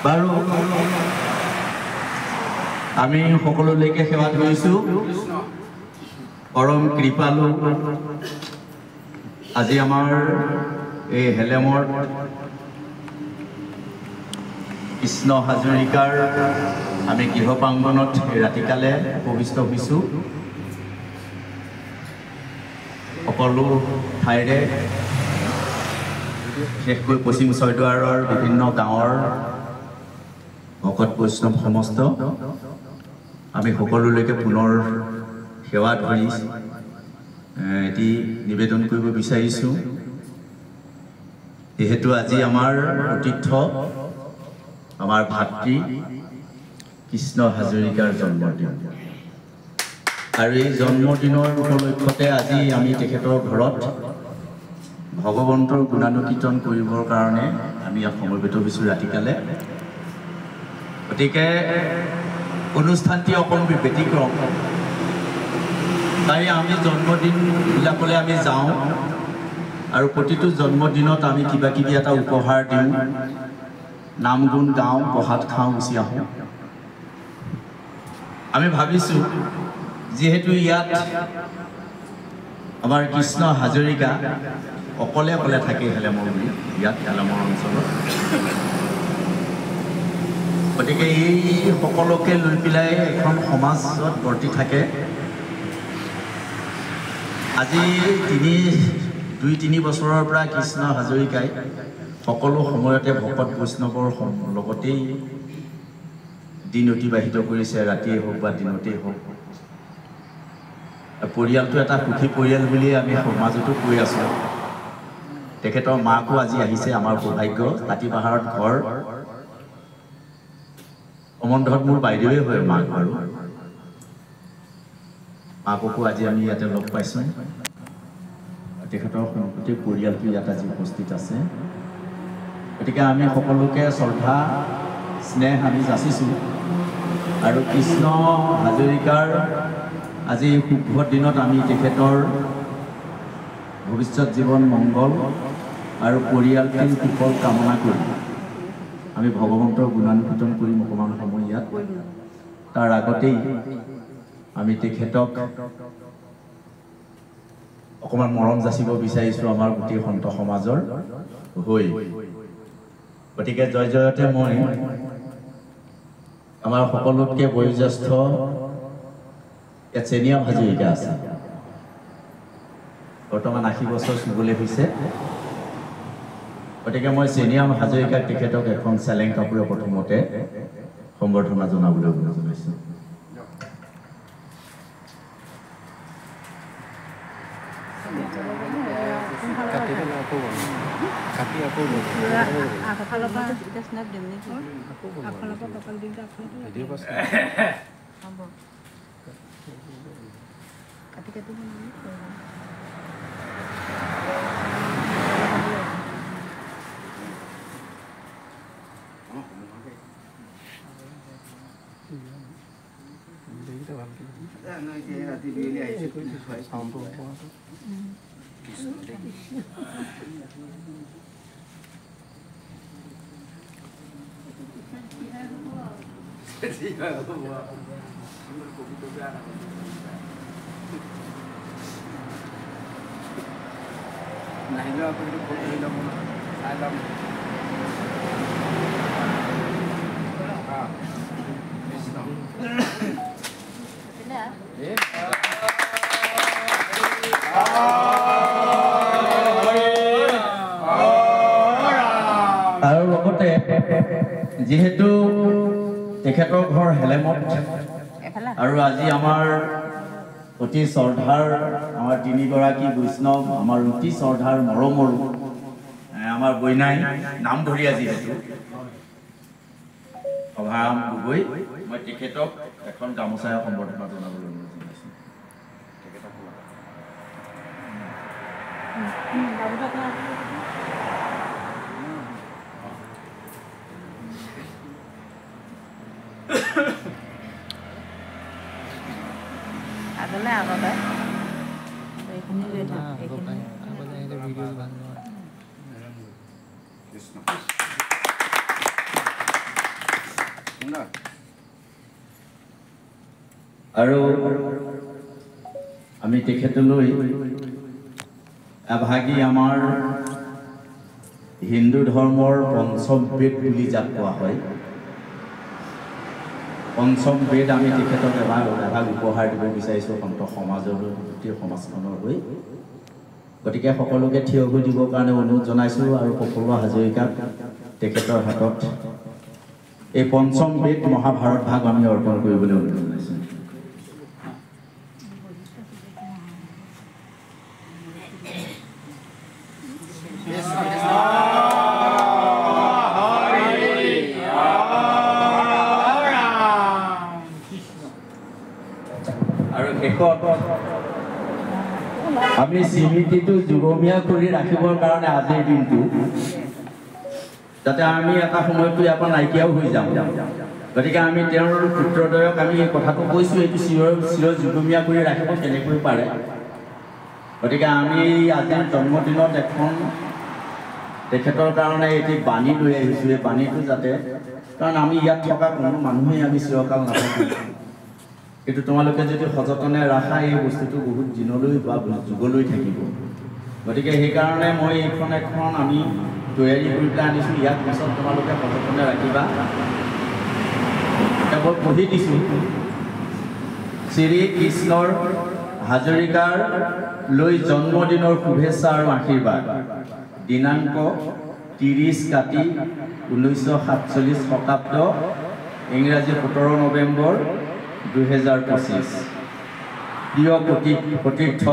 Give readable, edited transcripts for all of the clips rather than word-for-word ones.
বাৰু আমি সকলোলৈকে সেৱা কৰিছোঁ। পৰম কৃপালু আজি আমাৰ এই হেলেমৰ কৃষ্ণ হাজৰিকাৰ আমি গৃহ প্ৰাংগণত ৰাতিকালে উপবিষ্ট হৈছোঁ। সকলো ঠাইৰে বিশেষকৈ পশ্চিম ছয়দুৱাৰৰ বিভিন্ন গাঁৱৰ ভকত বৈষ্ণৱ সমস্ত আমি সকলোলৈকে পুনৰ সেৱা ধৰি এটি নিবেদন কৰিব বিচাৰিছোঁ। যিহেতু আজি আমাৰ অতিথ্য আমাৰ ভাতৃ কৃষ্ণ হাজৰিকাৰ জন্মদিন আৰু এই জন্মদিনৰ উপলক্ষতে আজি আমি তেখেতৰ ঘৰত ভগৱন্তৰ গুণানুকীৰ্তন কৰিবৰ কাৰণে আমি ইয়াত সমবেত হৈছোঁ ৰাতিকালে। গতিকে অনুষ্ঠানটি অকণ ব্যতিক্ৰম, তাই আমি জন্মদিনবিলাকলৈ আমি যাওঁ আৰু প্ৰতিটো জন্মদিনত আমি কিবা কিবি এটা উপহাৰ দিওঁ, নাম গুণ গাওঁ, প্ৰসাদ খাওঁ, গুচি আহোঁ। আমি ভাবিছোঁ যিহেতু ইয়াত আমাৰ কৃষ্ণ হাজৰিকা অকলে অকলে থাকে হেলেমৰ ইয়াত হেলেমৰ অঞ্চলত, গতিকে এই সকলোকে লৈ পেলাই এখন সমাজত বৰ্তি থাকে। আজি 2-3 বছৰৰ পৰা কৃষ্ণ হাজৰিকাই সকলো সময়তে ভকত বৈষ্ণৱৰ লগতেই দিন অতিবাহিত কৰিছে, ৰাতিয়েই হওক বা দিনতেই হওক। পৰিয়ালটো এটা সুখী পৰিয়াল বুলিয়ে আমি সমাজতো কৈ আছোঁ। তেখেতৰ মাকো আজি আহিছে, আমাৰ সৌভাগ্য। তাঁতিপাহাৰত ঘৰ, সম্বন্ধত মোৰ বাইদেৱে হয় মাক বাৰু। মাককো আজি আমি ইয়াতে লগ পাইছোঁ। তেখেতৰ গোটেই পৰিয়ালটো ইয়াত আজি উপস্থিত আছে। গতিকে আমি সকলোকে শ্ৰদ্ধা স্নেহ আমি যাচিছোঁ আৰু কৃষ্ণ হাজৰিকাৰ আজি শুভ দিনত আমি তেখেতৰ ভৱিষ্যত জীৱন মংগল আৰু পৰিয়ালটিৰ সুফল কামনা কৰি আমি ভগৱন্তৰ গুণানুকীৰ্তন কৰিম অকণমান সময় ইয়াত। তাৰ আগতেই আমি তেখেতক অকণমান মৰম যাচিব বিচাৰিছোঁ আমাৰ গোটেই সন্ত সমাজৰ হৈ। গতিকে জয় জয়তে মই আমাৰ সকলোতকৈ বয়োজ্যেষ্ঠ ইয়াত চেনিয়াম হাজৰিকা আছে, বৰ্তমান 80 বছৰ চুবলৈ হৈছে। গতিকে মই চেনিয়াম হাজৰিকাক তেখেতক এখন চেলেং কাপোৰে প্ৰথমতে সম্বৰ্ধনা জনাবলৈ অনুৰোধ জনাইছোঁ। আৰু লগতে যেহেতু তেখেতৰ ঘৰ হেলেমত আৰু আজি আমাৰ অতি শ্ৰদ্ধাৰ আমাৰ 3গৰাকী বৈষ্ণৱ, আমাৰ অতি শ্ৰদ্ধাৰ মৰমৰো আমাৰ বৈনাই নাম ধৰি আজি যিহেতু অভাৰাম গগৈ, মই তেখেতক এখন গামোচাৰে সম্বৰ্ধনা জনাবলৈ অনুৰোধ জনাইছোঁ। আগলে আগতে এইখিনি লৈ থাক এইখিনি আগলে আহিলে ভিডিঅ' ভাল নহয় কৃষ্ণ আৰু আমি তেখেতলৈ এভাগী আমাৰ হিন্দু ধৰ্মৰ পঞ্চম বেদ বুলি যাক কোৱা হয় পঞ্চম বেদ আমি তেখেতক এভাগ উপহাৰ দিব বিচাৰিছোঁ সন্ত সমাজৰ গোটেই সমাজখনৰ হৈ গতিকে সকলোকে থিয় হৈ দিবৰ কাৰণে অনুৰোধ জনাইছোঁ আৰু প্ৰফুল্ল হাজৰিকাক তেখেতৰ হাতত এই পঞ্চম বেদ মহাভাৰত ভাগ আমি অৰ্পণ কৰিবলৈ অনুৰোধ জনাইছোঁ আৰু শেষত আমি স্মৃতিটো যুগমীয়া কৰি ৰাখিবৰ কাৰণে আজিৰ দিনটো যাতে আমি এটা সময়তো ইয়াৰ পৰা নাইকিয়াও হৈ যাওঁ গতিকে আমি তেওঁৰ পুত্ৰদ্বয়ক আমি এই কথাটো কৈছোঁ এইটো চিৰ যুগমীয়া কৰি ৰাখিব কেনেকৈ পাৰে গতিকে আমি আজিৰ জন্মদিনত এখন তেখেতৰ কাৰণে এটি বাণী লৈ আহিছোঁ এই বাণীটো যাতে কাৰণ আমি ইয়াত থকা কোনো মানুহেই আমি চিৰকাল নাথাকোঁ কিন্তু তোমালোকে যদি সযতনে ৰাখা এই বস্তুটো বহুত দিনলৈ বা যুগলৈ থাকিব গতিকে সেইকাৰণে মই এইখন এখন আমি তৈয়াৰী কৰি পেলাই আনিছোঁ ইয়াক পিছত তোমালোকে সযতনে ৰাখিবা মই পঢ়ি দিছোঁ শ্ৰী কৃষ্ণৰ হাজৰিকাৰ লৈ জন্মদিনৰ শুভেচ্ছা আৰু আশীৰ্বাদ দিনাংক 30 কাতি 1947 শতাব্দ ইংৰাজী 17 নৱেম্বৰ 2025 প্ৰিয় সতীৰ্থ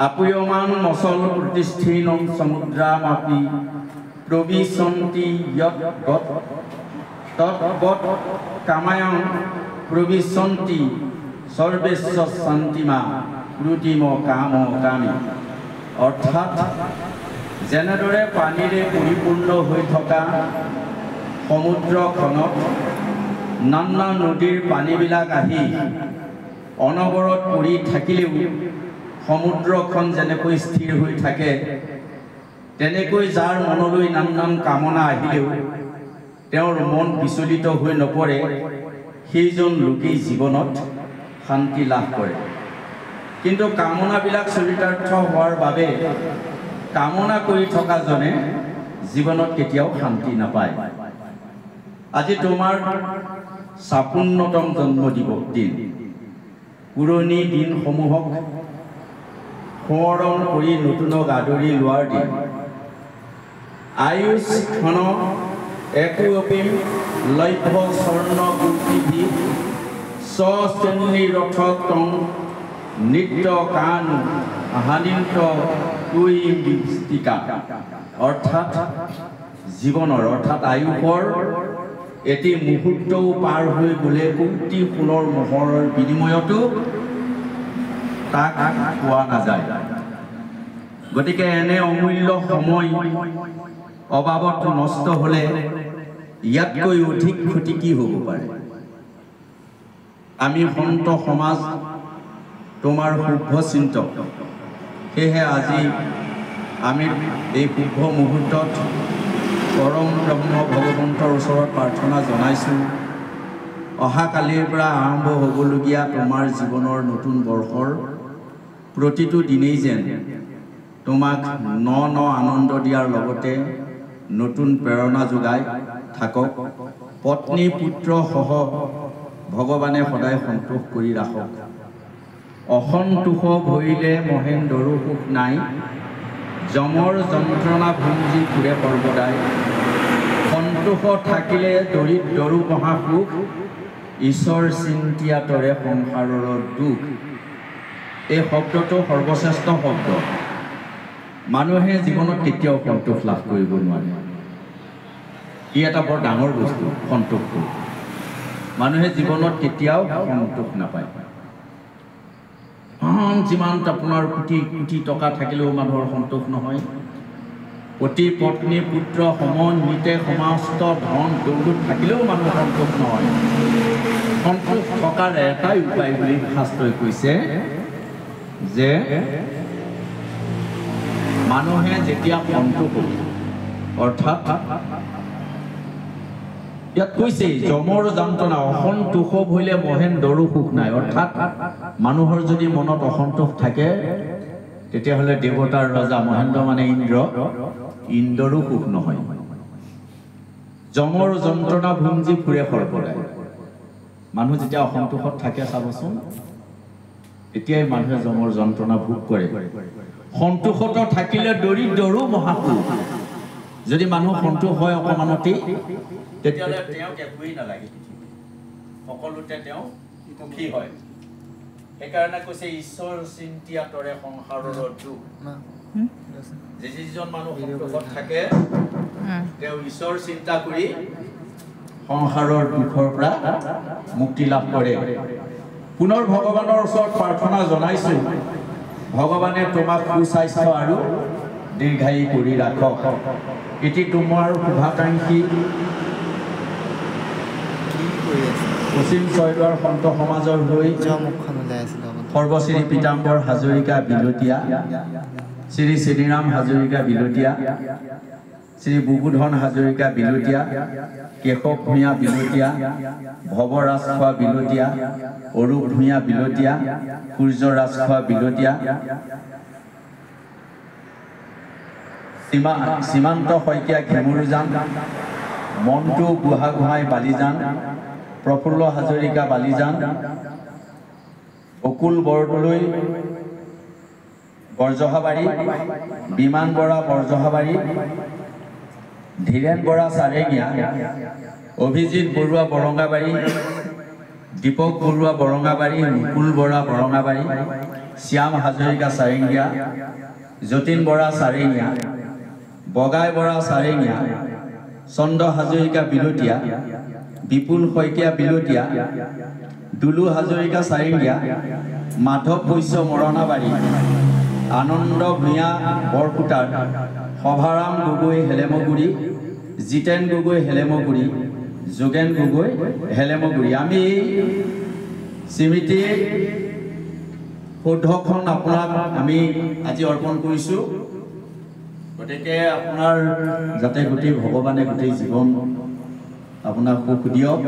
আপুয়মান মচল প্ৰতিষ্ঠিনম সমুদ্ৰামাপি প্ৰবিশন্তি য়ৎ তৎবৎ কামায়ং প্ৰবিশন্তি সৰ্বেশ্ব শান্তিমা ৰুটিম কাম কামী অৰ্থাৎ যেনেদৰে পানীৰে পৰিপূৰ্ণ হৈ থকা সমুদ্ৰখনত নানা নদীৰ পানীবিলাক আহি অনবৰত পৰি থাকিলেও সমুদ্ৰখন যেনেকৈ স্থিৰ হৈ থাকে তেনেকৈ যাৰ মনলৈ নানান কামনা আহিলেও তেওঁৰ মন বিচলিত হৈ নপৰে সেইজন লোকেই জীৱনত শান্তি লাভ কৰে কিন্তু কামনাবিলাক চৰিতাৰ্থ হোৱাৰ বাবে কামনা কৰি থকাজনে জীৱনত কেতিয়াও শান্তি নাপায় আজি তোমাৰ ৫৬তম জন্মদিৱস দিন পুৰণি দিনসমূহক সোঁৱৰণ কৰি নতুনক আদৰি লোৱাৰ দিন আয়ুষ ক্ষণ একোপি লভ্য স্বৰ্ণ গুটিভি স্বশ্ৰেণী ৰথ তং নিত্য কান হানিন্ত তুই বিস্তিকা অৰ্থাৎ জীৱনৰ অৰ্থাৎ আয়ুষৰ এটি মুহূৰ্তও পাৰ হৈ গ'লে কোটি সোণৰ মোহৰৰ বিনিময়তো তাক পোৱা নাযায় গতিকে এনে অমূল্য সময় অবাবত নষ্ট হ'লে ইয়াতকৈ অধিক ক্ষতি কি হ'ব পাৰে আমি সন্ত সমাজ তোমাৰ শুভ চিন্তক সেয়েহে আজি আমি এই শুভ মুহূৰ্তত পৰম ব্ৰহ্ম ভগৱন্তৰ ওচৰত প্ৰাৰ্থনা জনাইছোঁ অহাকালিৰ পৰা আৰম্ভ হ'বলগীয়া তোমাৰ জীৱনৰ নতুন বৰ্ষৰ প্ৰতিটো দিনেই যেন তোমাক ন আনন্দ দিয়াৰ লগতে নতুন প্ৰেৰণা যোগাই থাকক পত্নী পুত্ৰ সহ ভগৱানে সদায় সন্তোষ কৰি ৰাখক অসন্তোষ ভৰিলে মহেন্দ্ৰৰো সুখ নাই যমৰ যন্ত্ৰণা ভুঞ্জি ফুৰে সৰ্বদাই সন্তোষ থাকিলে দৰিদ্ৰৰো মহাসুখ ঈশ্বৰ চিন্তিয়াতৰে সংসাৰৰ দুখ এই শব্দটো সৰ্বশ্ৰেষ্ঠ শব্দ মানুহে জীৱনত কেতিয়াও সন্তোষ লাভ কৰিব নোৱাৰে ই এটা বৰ ডাঙৰ বস্তু সন্তোষটো মানুহে জীৱনত কেতিয়াও সন্তোষ নাপায় যিমান আপোনাৰ কোটি কোটি টকা থাকিলেও মানুহৰ সন্তোষ নহয় পতি পত্নী পুত্ৰ সমন্বিতে সমাস্ত ধন দৌলত থাকিলেও মানুহৰ সন্তোষ নহয় সন্তোষ থকাৰ এটাই উপায় বুলি শাস্ত্ৰই কৈছে যে মানুহে যেতিয়া সন্তোষ অৰ্থাৎ ইয়াত কৈছে যমৰ যন্ত্ৰণা অসন্তোষ হলে মহেন্দ্ৰৰো সুখ নাই অৰ্থাৎ মানুহৰ যদি মনত অসন্তোষ থাকে তেতিয়াহ'লে দেৱতাৰ ৰজা মহেন্দ্ৰ মানে ইন্দ্ৰৰো সুখ নহয় যমৰ যন্ত্ৰণা ভুঞ্জি ফুৰে সৰ্বদাই মানুহ যেতিয়া অসন্তোষত থাকে চাবচোন তেতিয়াই মানুহে যমৰ যন্ত্ৰণা ভোগ কৰে সন্তোষত থাকিলে দৰিদ্ৰৰো মহাসুখ যদি মানুহ সন্তোষ হয় অকমানতেই তেতিয়াহ'লে তেওঁক একোৱেই নালাগে সকলোতে তেওঁ সুখী হয় সেইকাৰণে কৈছে ঈশ্বৰ চিন্তিয়া তৰে সংসাৰৰ দুখ যিজন মানুহ সন্তোষত থাকে তেওঁ ঈশ্বৰ চিন্তা কৰি সংসাৰৰ দুখৰ পৰা মুক্তি লাভ কৰে পুনৰ ভগৱানৰ ওচৰত প্ৰাৰ্থনা জনাইছো ভগৱানে তোমাক সুস্বাস্থ্য আৰু দীৰ্ঘায়ু কৰি ৰাখক এটি তোমাৰ শুভাকাংক্ষী পশ্চিম ছয়দুৱাৰ সন্ত সমাজৰ হৈ সৰ্বশ্ৰী পীতাম্বৰ হাজৰিকা বিলতীয়া শ্ৰী শ্ৰীৰাম হাজৰিকা বিলতীয়া শ্ৰী বুবুধন হাজৰিকা বিলতীয়া কেশৱ ভূঞা বিলতীয়া ভৱ ৰাজখোৱা বিলতীয়া অৰূপ ভূঞা বিলতীয়া সূৰ্য ৰাজখোৱা বিলতীয়া সীমান্ত শইকীয়া ঘেমুৰুজান মন্টু বুঢ়াগোহাঁই বালিজান প্ৰফুল্ল হাজৰিকা বালিজান অকুল বৰদলৈ বৰজহাবাৰী বিমান বৰা বৰজহাবাৰী ধীৰেন বৰা চাৰেঙীয়া অভিজিৎ বৰুৱা বৰঙাবাৰী দীপক বৰুৱা বৰঙাবাৰী মুকুল বৰা বৰঙাবাৰী শ্যাম হাজৰিকা চাৰেঙীয়া যতীন বৰা চাৰেঙীয়া বগাই বৰা চাৰেঙীয়া চন্দ্ৰ হাজৰিকা বিলতীয়া বিপুল শইকীয়া বিলতীয়া দুলু হাজৰিকা চাৰেঙীয়া মাধৱ বৈশ্য মৰণাবাৰী আনন্দ ভূঞা বৰকুটাৰ সভাৰাম গগৈ হেলেমগুৰি জিতেন গগৈ হেলেমগুৰি যোগেন গগৈ হেলেমগুৰি আমি স্মৃতি শুদ্ধখন আপোনাক আমি আজি অৰ্পণ কৰিছোঁ গতিকে আপোনাৰ যাতে গোটেই ভগৱানে গোটেই জীৱন আপোনাক সুখ দিয়ক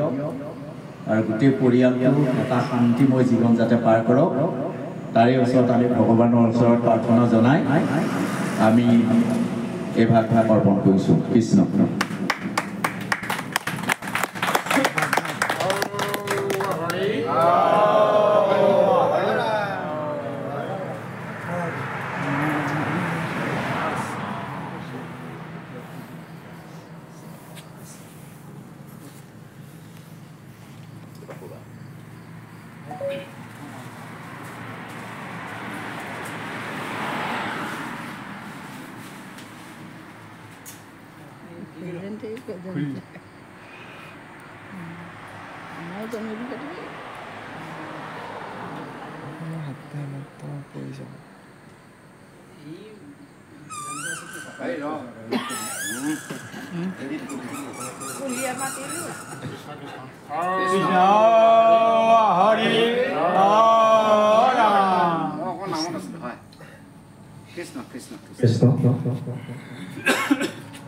আৰু গোটেই পৰিয়ালটো এটা শান্তিময় জীৱন যাতে পাৰ কৰক তাৰে ওচৰত আমি ভগৱানৰ ওচৰত প্ৰাৰ্থনা জনাই আমি এই ভাগ অৰ্পণ কৰিছোঁ কৃষ্ণ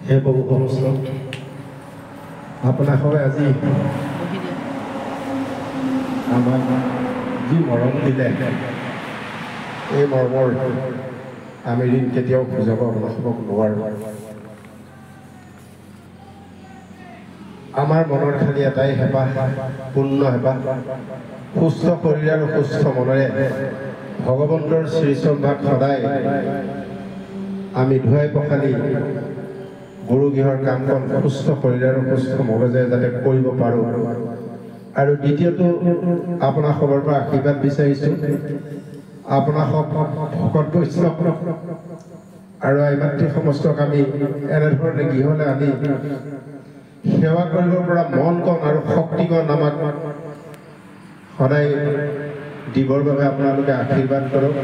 হে প্ৰভু কৃষ্ণ আপোনাক আজি আমাক যি মৰম দিলে এই মৰমৰ আমি ঋণ কেতিয়াও বুজাব নোৱাৰোঁ আমাৰ মনৰ খালি এটাই হেঁপাহ পূৰ্ণ হেঁপাহ সুস্থ শৰীৰ আৰু সুস্থ মনেৰে ভগৱন্তৰ শ্ৰীচম্ভাক সদায় আমি ধুৱাই পখালি গুৰু গৃহৰ কামখন সুস্থ শৰীৰ আৰু সুস্থ মগজে যাতে কৰিব পাৰোঁ আৰু দ্বিতীয়টো আপোনাৰ খবৰ পৰা আশীৰ্বাদ বিচাৰিছোঁ আপোনাৰ ভকত বৈষ্ণৱ আৰু আই মাতৃ সমস্তক আমি এনেধৰণে গৃহলৈ আনি সেৱা কৰিব পৰা মন কণ আৰু শক্তিকণ আমাক সদায় দিবৰ বাবে আপোনালোকে আশীৰ্বাদ কৰক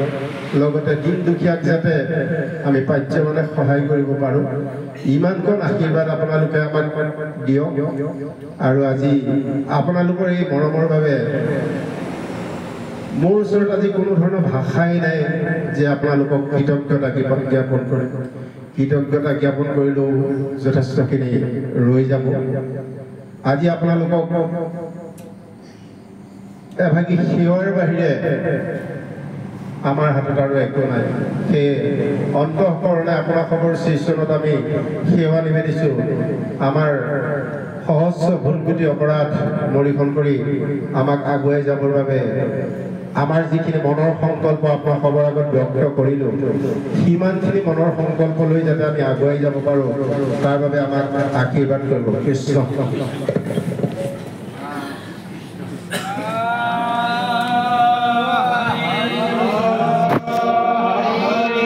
লগতে দিন দুখীয়াক যাতে আমি পাৰ্যমানে সহায় কৰিব পাৰোঁ ইমানকণ আশীৰ্বাদ আপোনালোকে আমাক দিয়ক আৰু আজি আপোনালোকৰ এই মৰমৰ বাবে মোৰ ওচৰত আজি কোনো ধৰণৰ ভাষাই নাই যে আপোনালোকক কৃতজ্ঞতা জ্ঞাপন কৰিম। কৃতজ্ঞতা জ্ঞাপন কৰিলেও যথেষ্টখিনি ৰৈ যাব। আজি আপোনালোকক এভাগী সেৱাৰ বাহিৰে আমাৰ হাতত আৰু একো নাই। সেই অন্তঃকৰণে আপোনালোকৰ শ্ৰীচৰণত আমি সেৱা নিবেদিছোঁ। আমাৰ সহস্ৰ ভুলকুটি অপৰাধ মৰিখন কৰি আমাক আগুৱাই যাবৰ বাবে আমাৰ যিখিনি মনৰ সংকল্প আপোনালোকৰ আগত ব্যক্ত কৰিলোঁ, সিমানখিনি মনৰ সংকল্প লৈ যাতে আমি আগুৱাই যাব পাৰোঁ, তাৰ বাবে আমাক আশীৰ্বাদ কৰিব। কৃষ্ণ।